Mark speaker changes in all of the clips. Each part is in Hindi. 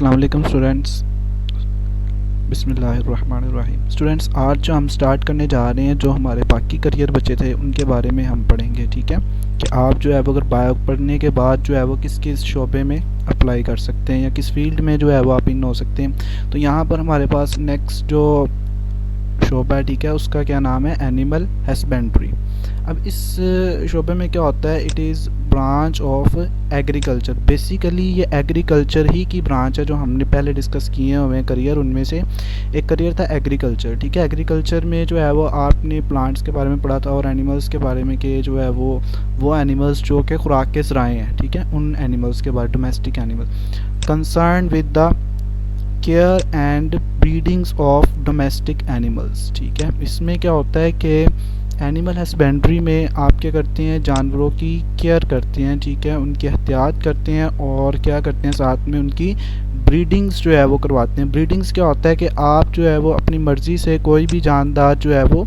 Speaker 1: अस्सलाम वालेकुम स्टूडेंट्स। बिस्मिल्लाहिर्रहमानिर्रहीम। स्टूडेंट्स, आज जो हम स्टार्ट करने जा रहे हैं, जो हमारे बाकी करियर बचे थे उनके बारे में हम पढ़ेंगे। ठीक है कि आप जो है वो अगर बायो पढ़ने के बाद जो है वो किस किस शोबे में अप्लाई कर सकते हैं या किस फील्ड में जो है वो आप इन हो सकते हैं। तो यहाँ पर हमारे पास नेक्स्ट जो शोबा है, ठीक है, उसका क्या नाम है, एनिमल हस्बेंड्री। अब इस शोबे में क्या होता है, it is branch of agriculture. Basically ये एग्रीकल्चर ही की ब्रांच है जो हमने पहले डिस्कस किए हुए हैं करियर। उनमें से एक करियर था एग्रीकल्चर। ठीक है, एग्रीकल्चर में जो है वो आपने प्लांट्स के बारे में पढ़ा था और एनिमल्स के बारे में कि जो है वो एनिमल्स जो कि खुराक के ज़राए हैं। ठीक है, उन एनिमल्स के बारे, domestic animal concern with the care and breedings of domestic animals. ठीक है, इसमें क्या होता है कि एनिमल हस्बेंड्री में आप क्या करते हैं, जानवरों की केयर करते हैं। ठीक है, उनकी एहतियात करते हैं और क्या करते हैं, साथ में उनकी ब्रीडिंग्स जो है वो करवाते हैं। ब्रीडिंग्स क्या होता है कि आप जो है वो अपनी मर्ज़ी से कोई भी जानदार जो है वो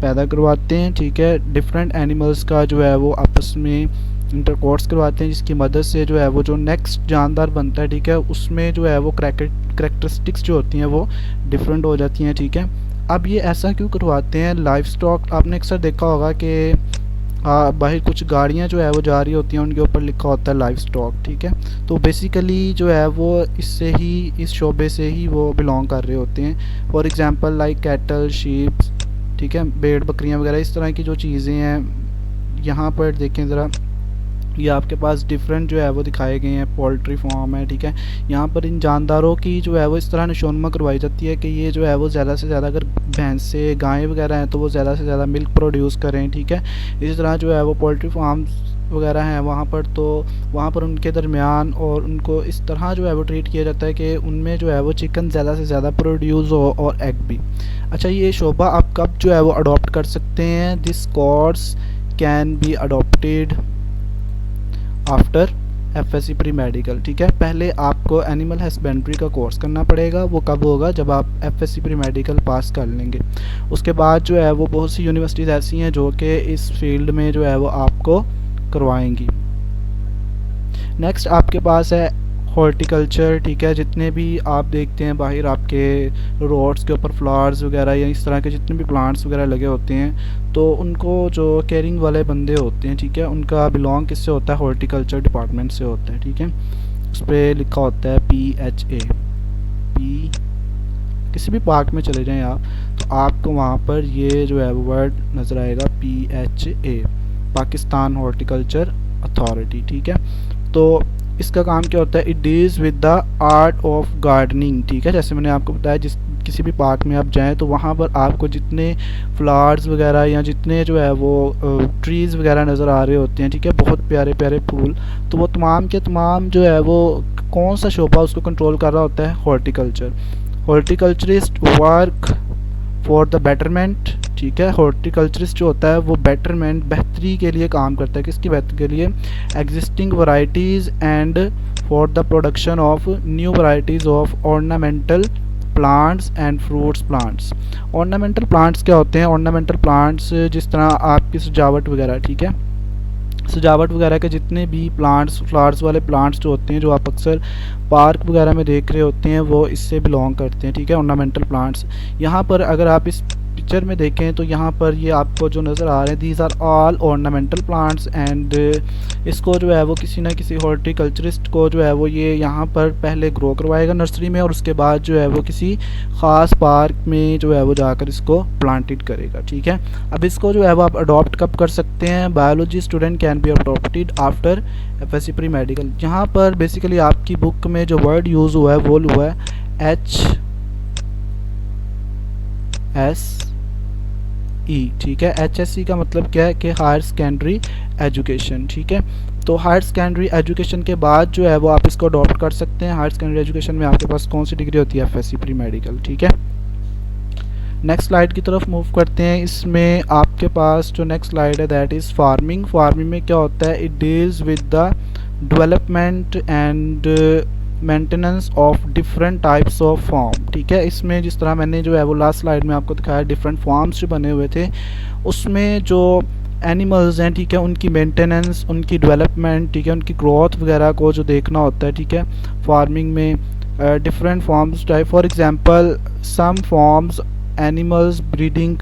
Speaker 1: पैदा करवाते हैं। ठीक है, डिफरेंट एनिमल्स का जो है वो आपस में इंटरकोर्स करवाते हैं, जिसकी मदद से जो है वो जो नेक्स्ट जानदार बनता है, ठीक है, उसमें जो है वो करैक्टरिस्टिक्स जो होती हैं वो डिफरेंट हो जाती हैं। ठीक है, अब ये ऐसा क्यों करवाते हैं, लाइफ स्टॉक आपने अक्सर देखा होगा कि बाहर कुछ गाड़ियाँ जो है वो जा रही होती हैं, उनके ऊपर लिखा होता है लाइफ स्टॉक। ठीक है, तो बेसिकली जो है वो इससे ही, इस शोबे से ही वो बिलोंग कर रहे होते हैं। For example like cattle, sheep, ठीक है, भेड़ बकरियाँ वगैरह, इस तरह की जो चीज़ें हैं। यहाँ पर देखें ज़रा, ये आपके पास डिफरेंट जो है वो दिखाए गए हैं, पोल्ट्री फार्म है। ठीक है, यहाँ पर इन जानदारों की जो है वो इस तरह नशोनमा करवाई जाती है कि ये जो है वो ज़्यादा से ज़्यादा, अगर भैंसें गायें वगैरह हैं तो वो ज़्यादा से ज़्यादा मिल्क प्रोड्यूस करें। ठीक है, इसी तरह जो है वो पोल्ट्री फार्म्स वगैरह हैं वहाँ पर, तो वहाँ पर उनके दरमियान और उनको इस तरह जो है वो ट्रीट किया जाता है कि उनमें जो है वो चिकन ज़्यादा से ज़्यादा प्रोड्यूस हो और एग भी। अच्छा, ये शोबा आप कब जो है वो अडॉप्ट कर सकते हैं, this course can be adopted after FSc pre medical. ठीक है, पहले आपको एनिमल हस्बेंड्री का कोर्स करना पड़ेगा। वो कब होगा, जब आप एफएससी प्री मेडिकल पास कर लेंगे। उसके बाद जो है वो बहुत सी यूनिवर्सिटीज़ ऐसी हैं जो कि इस फील्ड में जो है वो आपको करवाएंगी। नेक्स्ट आपके पास है हॉर्टिकल्चर। ठीक है, जितने भी आप देखते हैं बाहर आपके रोड्स के ऊपर फ्लावर्स वगैरह या इस तरह के जितने भी प्लांट्स वगैरह लगे होते हैं, तो उनको जो केयरिंग वाले बंदे होते हैं, ठीक है, उनका बिलोंग किससे होता है, हॉर्टिकल्चर डिपार्टमेंट से होता है। ठीक है, उस पर लिखा होता है PHA। किसी भी पार्क में चले जाएं आप, तो आपको वहाँ पर ये जो है वो वर्ड नज़र आएगा, PHA, पाकिस्तान हॉर्टिकल्चर अथॉरिटी। ठीक है, तो इसका काम क्या होता है, it deals with the art of gardening. ठीक है, जैसे मैंने आपको बताया, जिस किसी भी पार्क में आप जाएं तो वहाँ पर आपको जितने फ्लावर्स वगैरह या जितने जो है वो ट्रीज़ वगैरह नज़र आ रहे होते हैं, ठीक है, बहुत प्यारे प्यारे फूल, तो वो तमाम के तमाम जो है वो कौन सा शोबा उसको कंट्रोल कर रहा होता है, horticulture. Horticulturist work for the betterment. ठीक है, हॉर्टिकल्चरिस्ट जो होता है वो बेटरमेंट, बेहतरी के लिए काम करता है। किसकी बेहतरी के लिए, existing varieties and for the production of new varieties of ornamental plants and fruits plants. Ornamental plants क्या होते हैं, ऑर्नामेंटल प्लांट्स जिस तरह आपकी सजावट वगैरह, ठीक है, सजावट वगैरह के जितने भी प्लांट्स, फ्लावर्स वाले प्लांट्स जो होते हैं, जो आप अक्सर पार्क वगैरह में देख रहे होते हैं, वो इससे बिलोंग करते हैं। ठीक है, ऑर्नामेंटल प्लांट्स। यहाँ पर अगर आप इस पिक्चर में देखें तो यहाँ पर ये आपको जो नज़र आ रहे हैं, these are all ornamental plants and इसको जो है वो किसी ना किसी हॉर्टिकल्चरिस्ट को जो है वो ये यहाँ पर पहले ग्रो करवाएगा नर्सरी में, और उसके बाद जो है वो किसी ख़ास पार्क में जो है वो जाकर इसको प्लांटेड करेगा। ठीक है, अब इसको जो है वो आप अडॉप्ट कब कर सकते हैं, biology student can be adopted after FSc pre medical. यहाँ पर बेसिकली आपकी बुक में जो वर्ड यूज़ हुआ है वो हुआ है HSE। ठीक है, HSE का मतलब क्या है कि हायर सेकेंडरी एजुकेशन। ठीक है, तो हायर सेकेंडरी एजुकेशन के बाद जो है वो आप इसको अडॉप्ट कर सकते हैं। हायर सेकेंडरी एजुकेशन में आपके पास कौन सी डिग्री होती है, एफएससी प्री मेडिकल। ठीक है, नेक्स्ट स्लाइड की तरफ मूव करते हैं। इसमें आपके पास जो नेक्स्ट स्लाइड है दैट इज़ फार्मिंग। फार्मिंग में क्या होता है, it deals with the development and maintenance of different types of farm. ठीक है, इसमें जिस तरह मैंने जो है वो लास्ट स्लाइड में आपको दिखाया, डिफरेंट फार्म्स जो बने हुए थे, उसमें जो एनिमल्स हैं, ठीक है, उनकी मेंटेनेंस, उनकी डेवलपमेंट, ठीक है, उनकी ग्रोथ वगैरह को जो देखना होता है। ठीक है, फार्मिंग में different forms type. For example, some forms animals breeding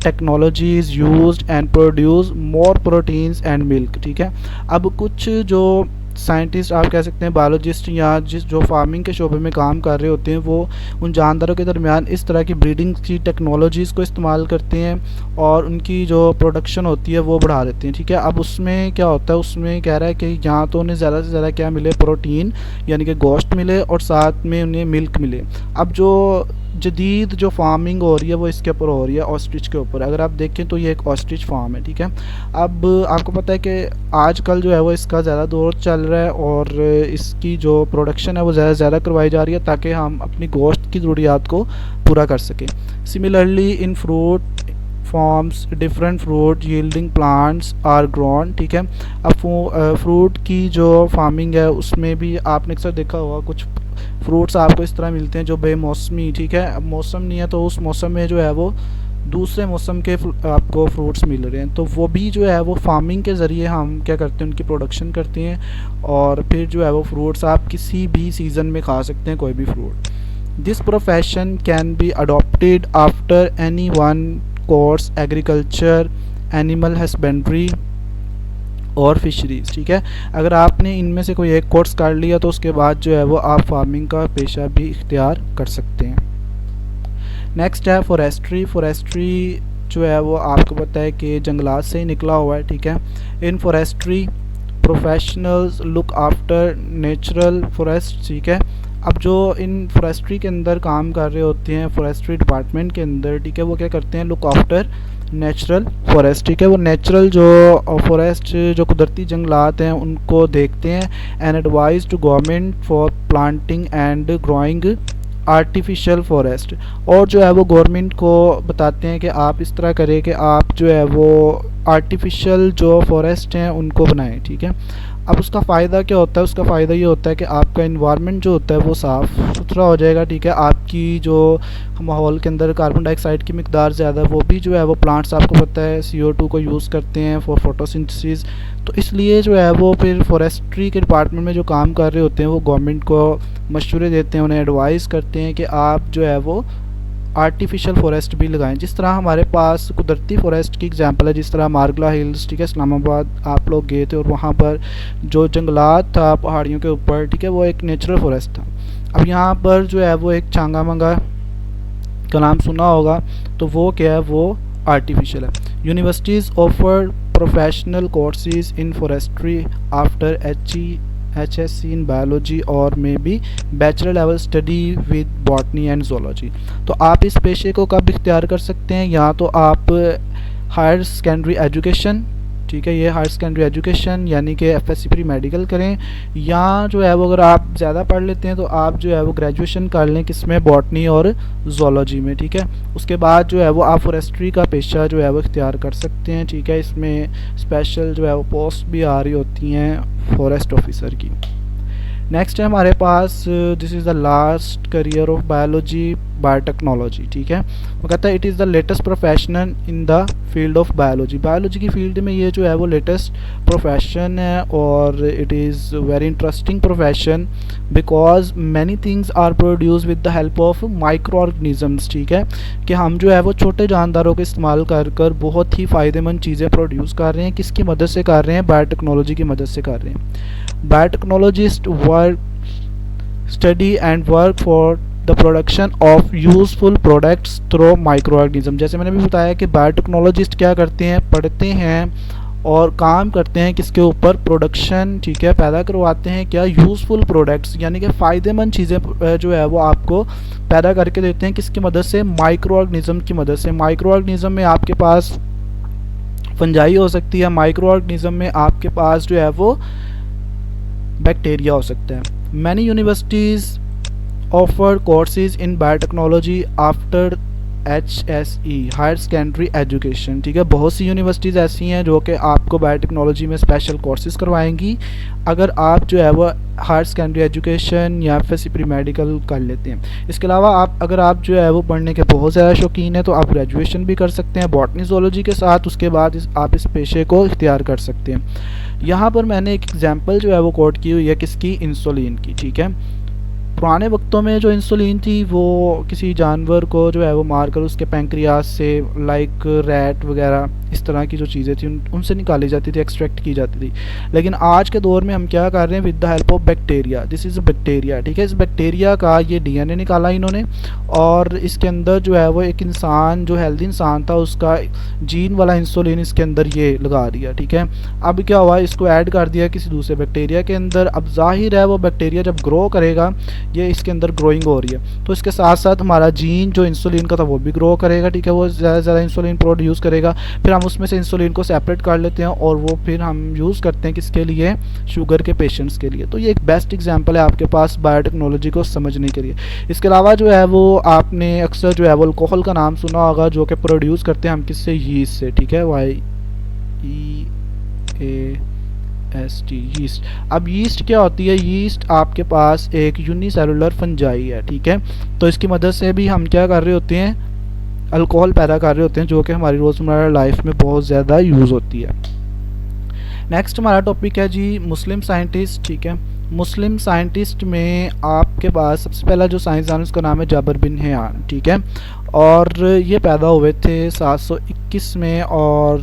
Speaker 1: technology is used and produce more proteins and milk. ठीक है, अब कुछ जो साइंटिस्ट आप कह सकते हैं, बायोलॉजिस्ट या जिस जो फार्मिंग के शोबे में काम कर रहे होते हैं, वो उन जानदारों के दरमियान इस तरह की ब्रीडिंग की टेक्नोलॉजीज़ को इस्तेमाल करते हैं और उनकी जो प्रोडक्शन होती है वो बढ़ा देते हैं। ठीक है, अब उसमें क्या होता है, उसमें कह रहा है कि यहाँ तो उन्हें ज़्यादा से ज़्यादा क्या मिले, प्रोटीन यानी कि गोश्त मिले और साथ में उन्हें मिल्क मिले। अब जो जदीद जो फार्मिंग हो रही है वो इसके ऊपर हो रही है, ऑस्ट्रिच के ऊपर। अगर आप देखें तो ये एक ऑस्ट्रिच फार्म है। ठीक है, अब आपको पता है कि आजकल जो है वो इसका ज़्यादा दौर चल रहा है और इसकी जो प्रोडक्शन है वो ज़्यादा से ज़्यादा करवाई जा रही है ताकि हम अपनी गोश्त की ज़रूरियात को पूरा कर सकें। Similarly in fruit farms different fruit yielding plants are grown. ठीक है, अब फ्रूट की जो फार्मिंग है उसमें भी आपने अक्सर देखा होगा कुछ फ्रूट्स आपको इस तरह मिलते हैं जो बेमौसमी, ठीक है, अब मौसम नहीं है तो उस मौसम में जो है वो दूसरे मौसम के आपको फ्रूट्स मिल रहे हैं, तो वो भी जो है वो फार्मिंग के ज़रिए हम क्या करते हैं, उनकी प्रोडक्शन करते हैं और फिर जो है वो फ्रूट्स आप किसी भी सीज़न में खा सकते हैं, कोई भी fruit. This profession can be adopted after any one course agriculture, animal husbandry और फिशरीज़। ठीक है, अगर आपने इनमें से कोई एक कोर्स कर लिया तो उसके बाद जो है वो आप फार्मिंग का पेशा भी इख्तियार कर सकते हैं। नेक्स्ट है फॉरेस्ट्री। फॉरेस्ट्री जो है वो आपको पता है कि जंगलात से ही निकला हुआ है। ठीक है, in forestry professionals look after natural forest. ठीक है, अब जो इन फॉरेस्ट्री के अंदर काम कर रहे होते हैं फॉरेस्ट्री डिपार्टमेंट के अंदर, ठीक है, वो क्या करते हैं, लुक आफ्टर नेचुरल फॉरेस्ट। ठीक है, वो नेचुरल जो फॉरेस्ट जो कुदरती जंगलात हैं उनको देखते हैं and advise to government for planting and growing artificial forest. और जो है वो गवर्नमेंट को बताते हैं कि आप इस तरह करें कि आप जो है वो आर्टिफिशियल जो फॉरेस्ट हैं उनको बनाएं। ठीक है, अब उसका फ़ायदा क्या होता है, उसका फ़ायदा ये होता है कि आपका इन्वायरमेंट जो होता है वो साफ़ सुथरा हो जाएगा। ठीक है, आपकी जो माहौल के अंदर कार्बन डाइऑक्साइड की मिकदार ज़्यादा, वो भी जो है वो प्लांट्स आपको पता है CO2 को यूज़ करते हैं फॉर फोटोसिंथेसिस, तो इसलिए जो है वो फिर फॉरेस्ट्री के डिपार्टमेंट में जो काम कर रहे होते हैं वो गवर्नमेंट को मशवरे देते हैं, उन्हें एडवाइस करते हैं कि आप जो है वो आर्टिफिशियल फॉरेस्ट भी लगाएं। जिस तरह हमारे पास कुदरती फॉरेस्ट की एग्जांपल है, जिस तरह मारगला हिल्स, ठीक है, इस्लामाबाद आप लोग गए थे और वहाँ पर जो जंगलात था पहाड़ियों के ऊपर, ठीक है, वो एक नेचुरल फॉरेस्ट था। अब यहाँ पर जो है वो एक चांगा मंगा का नाम सुना होगा, तो वो क्या है, वो आर्टिफिशियल है। Universities offer professional courses in forestry after HSc in biology और may be bachelor level study with botany and zoology. तो आप इस पेशे को कब इख्तियार कर सकते हैं, या तो आप हायर सेकेंडरी एजुकेशन, ठीक है, ये हायर सेकेंडरी एजुकेशन यानी कि FSc प्री मेडिकल करें, या जो है वो अगर आप ज़्यादा पढ़ लेते हैं तो आप जो है वो ग्रेजुएशन कर लें किसमें, बॉटनी और जोलॉजी में। ठीक है, उसके बाद जो है वो आप फॉरेस्ट्री का पेशा जो है वो इख्तियार कर सकते हैं। ठीक है, इसमें स्पेशल जो है वो पोस्ट भी आ रही होती हैं फॉरेस्ट ऑफिसर की। नेक्स्ट है हमारे पास this is the last career of biology biotechnology. ठीक है, वो कहता है it is the latest profession in the field of biology. Biology की फील्ड में ये जो है वो लेटेस्ट प्रोफेशन है और it is very interesting profession because many things are produce with the help of microorganisms. ठीक है, कि हम जो है वो छोटे जानदारों का इस्तेमाल कर कर बहुत ही फ़ायदेमंद चीज़ें प्रोड्यूस कर रहे हैं। किसकी मदद से कर रहे हैं, बायोटेक्नोलॉजी की मदद से कर रहे हैं। Biotechnologist work study and work for the production of useful products through micro organism. जैसे मैंने भी बताया कि बायोटेक्नोलॉजिस्ट क्या करते हैं, पढ़ते हैं और काम करते हैं किसके ऊपर, प्रोडक्शन, ठीक है, पैदा करवाते हैं क्या, यूज़फुल प्रोडक्ट्स यानी कि फ़ायदेमंद चीज़ें जो है वो आपको पैदा करके देते हैं। किसकी मदद से, माइक्रो ऑर्गेनिज्म की मदद से। माइक्रो ऑर्गेनिज्म में आपके पास फंजाई हो सकती है, माइक्रो ऑर्गेनिज्म में आपके पास जो है वो बैक्टीरिया हो सकता है। Many universities offer courses in biotechnology after HSE higher secondary education. ठीक है, बहुत सी यूनिवर्सिटीज़ ऐसी हैं जो कि आपको बायोटेक्नोलॉजी में स्पेशल कोर्सेज करवाएंगी अगर आप जो है वो हायर सेकेंडरी एजुकेशन या FSc प्री मेडिकल कर लेते हैं। इसके अलावा अगर आप जो है वो पढ़ने के बहुत ज़्यादा शौकीन हैं तो आप ग्रेजुएशन भी कर सकते हैं बॉटनी ज़ूलॉजी के साथ, उसके बाद आप इस पेशे को इख्तियार कर सकते हैं। यहाँ पर मैंने एक एग्जाम्पल जो है वो कोट की हुई है किसकी, इंसुलिन की। ठीक है, पुराने वक्तों में जो इंसुलिन थी वो किसी जानवर को जो है वो मारकर उसके पैंक्रियास से, लाइक रैट वगैरह इस तरह की जो चीज़ें थी उनसे निकाली जाती थी, एक्सट्रैक्ट की जाती थी। लेकिन आज के दौर में हम क्या कर रहे हैं, with the help of bacteria, this is a bacteria, ठीक है। इस बैक्टीरिया का ये डीएनए निकाला इन्होंने और इसके अंदर जो है वो एक इंसान, जो हेल्दी इंसान था, उसका जीन वाला इंसुलिन इसके अंदर ये लगा दिया, ठीक है। अब क्या हुआ, इसको ऐड कर दिया किसी दूसरे बैक्टीरिया के अंदर। अब जाहिर है वो बैक्टीरिया जब ग्रो करेगा, ये इसके अंदर ग्रोइंग हो रही है, तो इसके साथ साथ हमारा जीन जो इंसुलिन का था वो भी ग्रो करेगा, ठीक है। वो ज़्यादा से ज़्यादा इंसुलिन प्रोड्यूस करेगा, फिर हम उसमें से इंसुलिन को सेपरेट कर लेते हैं और वो फिर हम यूज़ करते हैं किसके लिए, शुगर के पेशेंट्स के लिए। तो ये एक बेस्ट एग्जांपल है आपके पास बायोटेक्नोलॉजी को समझने के लिए। इसके अलावा जो है वो आपने अक्सर जो है वो अल्कोहल का नाम सुना होगा, जो कि प्रोड्यूस करते हैं हम किससे, यीस्ट से, ठीक है, YEAST, यीस्ट। अब यीस्ट क्या होती है, यीस्ट आपके पास एक यूनिसेलुलर फंजाई है, ठीक है। तो इसकी मदद से भी हम क्या कर रहे होते हैं, अल्कोहल पैदा कर रहे होते हैं, जो कि हमारी रोज़मर्रा लाइफ में बहुत ज़्यादा यूज़ होती है। नेक्स्ट हमारा टॉपिक है जी मुस्लिम साइंटिस्ट, ठीक है। मुस्लिम साइंटिस्ट में आपके पास सबसे पहला जो साइंसदान उसका नाम है जाबिर बिन हैयान, ठीक है। और ये पैदा हुए थे 721 में और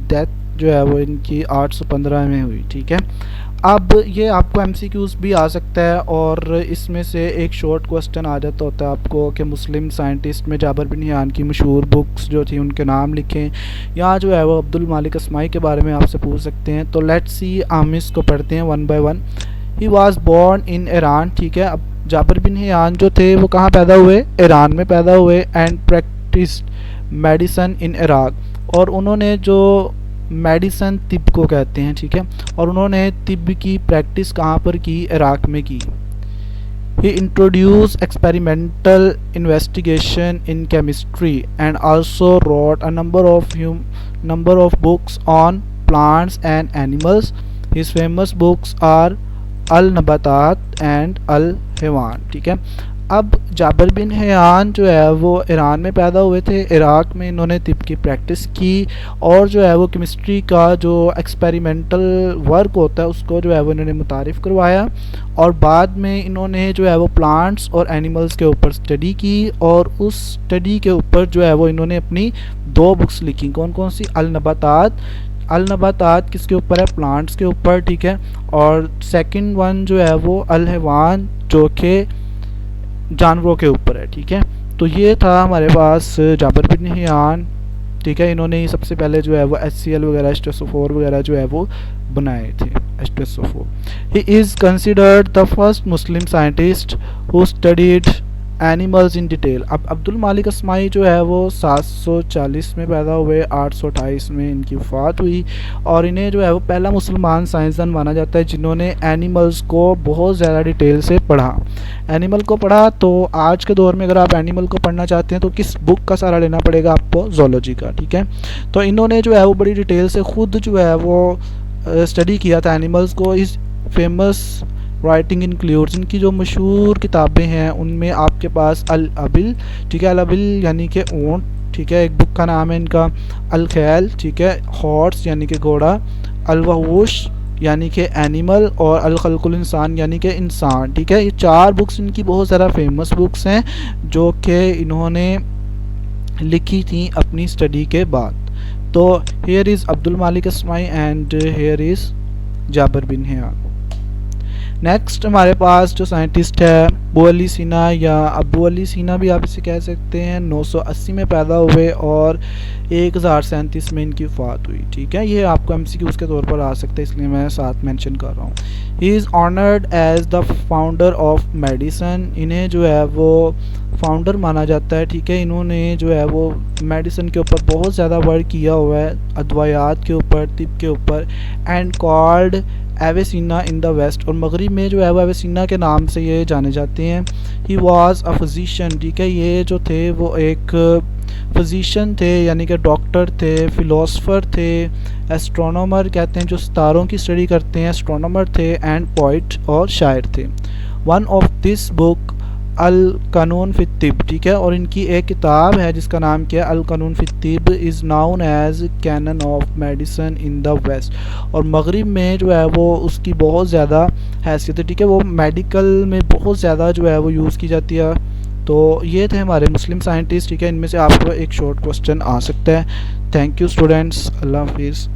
Speaker 1: डेथ जो है वो इनकी 815 में हुई, ठीक है। अब ये आपको एमसीक्यूज़ भी आ सकता है और इसमें से एक शॉर्ट क्वेश्चन आ जाता होता है आपको कि मुस्लिम साइंटिस्ट में जाबिर बिन हैयान की मशहूर बुक्स जो थी उनके नाम लिखें, या जो है वो अब्दुल मालिक अस्माई के बारे में आपसे पूछ सकते हैं। तो लेट्स सी, हम इसको पढ़ते हैं one by one. He was born in Iran, ठीक है। अब जाबिर बिन हैयान जो थे वो कहाँ पैदा हुए, ईरान में पैदा हुए, and practised medicine in Iraq, और उन्होंने जो मेडिसन तिब को कहते हैं, ठीक है, और उन्होंने तिब की प्रैक्टिस कहाँ पर की, इराक में की। He introduce experimental investigation in chemistry and also wrote a number of books on plants and animals. His famous books are Al Nabatat and Al Haiwan, ठीक है। अब जाबिर बिन हैयान जो है वो ईरान में पैदा हुए थे, इराक में इन्होंने तिब की प्रैक्टिस की और जो है वो केमिस्ट्री का जो एक्सपेरिमेंटल वर्क होता है उसको जो है वो इन्होंने मुतारिफ़ करवाया, और बाद में इन्होंने जो है वो प्लांट्स और एनिमल्स के ऊपर स्टडी की, और उस स्टडी के ऊपर जो है वो इन्होंने अपनी 2 बुक्स लिखी। कौन कौन सी, अल नबातात किसके ऊपर है, प्लांट्स के ऊपर, ठीक है, और सेकंड वन जो है वो अल हैवान जो कि जानवरों के ऊपर है, ठीक है। तो ये था हमारे पास जाबिर बिन हैयान, ठीक है। इन्होंने ही सबसे पहले जो है वो HCl वगैरह, H2SO4 वगैरह जो है वो बनाए थे, H2SO4। He is considered the first Muslim scientist who studied animals in detail. अब अब्दुल मालिक अस्माई जो है वो 740 में पैदा हुए, 828 में इनकी वफ़ात हुई, और इन्हें जो है वो पहला मुसलमान साइंसदान माना जाता है जिन्होंने एनिमल्स को बहुत ज़्यादा डिटेल से पढ़ा। एनिमल को पढ़ा, तो आज के दौर में अगर आप एनिमल को पढ़ना चाहते हैं तो किस बुक का सहारा लेना पड़ेगा आपको, ज़ूलॉजी का, ठीक है। तो इन्होंने जो है वो बड़ी डिटेल से खुद जो है वो स्टडी किया था एनिमल्स को। इस फेमस राइटिंग इंक्लूड्स, इनकी जो मशहूर किताबें हैं उनमें आपके पास अल अबिल, ठीक है, अल अबिल यानी कि ऊँट, ठीक है, एक बुक का नाम है इनका, अल खैल, ठीक है, हॉर्स यानी कि घोड़ा, अल वहूश यानी कि एनिमल, और अल खल्कुल इंसान यानी कि इंसान, ठीक है। ये 4 बुक्स इनकी बहुत ज़्यादा फेमस बुक्स हैं जो कि इन्होंने लिखी थी अपनी स्टडी के बाद। तो hair is Abdul Malik Asmai and here is Jabir bin Hayyan. Next हमारे पास जो साइंटिस्ट है अबू अली सीना, या अबू अली सीना भी आप इसे कह सकते हैं, 980 में पैदा हुए और 1037 में इनकी वफ़ात हुई, ठीक है। ये आपको MCQs के तौर पर आ सकते हैं, इसलिए मैं साथ मेंशन कर रहा हूँ। He is honoured as the founder of medicine, इन्हें जो है वो फाउंडर माना जाता है, ठीक है। इन्होंने जो है वो मेडिसन के ऊपर बहुत ज़्यादा वर्क किया हुआ है, अद्वायात के ऊपर, तिब के ऊपर, and called Avicenna in the west, और मगरिब में जो है वो एवेसिना के नाम से ये जाने जाते हैं। ही वॉज अ फिजिशियन, ठीक है, ये जो थे वो एक फिजिशियन थे यानी कि डॉक्टर थे, फिलोसफर थे, एस्ट्रोनॉमर कहते हैं जो सितारों की स्टडी करते हैं, एस्ट्रोनॉमर थे, एंड पोइट और शायर थे। One of this book Al Qanun fi तिब, ठीक है, और इनकी एक किताब है जिसका नाम क्या है, Al Qanun fi Tibb is known as Canon of Medicine in the west. और मगरिब में जो है वो उसकी बहुत ज़्यादा हैसियत है, ठीक है, वो मेडिकल में बहुत ज़्यादा जो है वो यूज़ की जाती है। तो ये थे हमारे मुस्लिम साइंटिस्ट, ठीक है, इनमें से आपको एक शॉर्ट क्वेश्चन आ सकता है। थैंक यू स्टूडेंट्स, अल्लाह हाफिज़।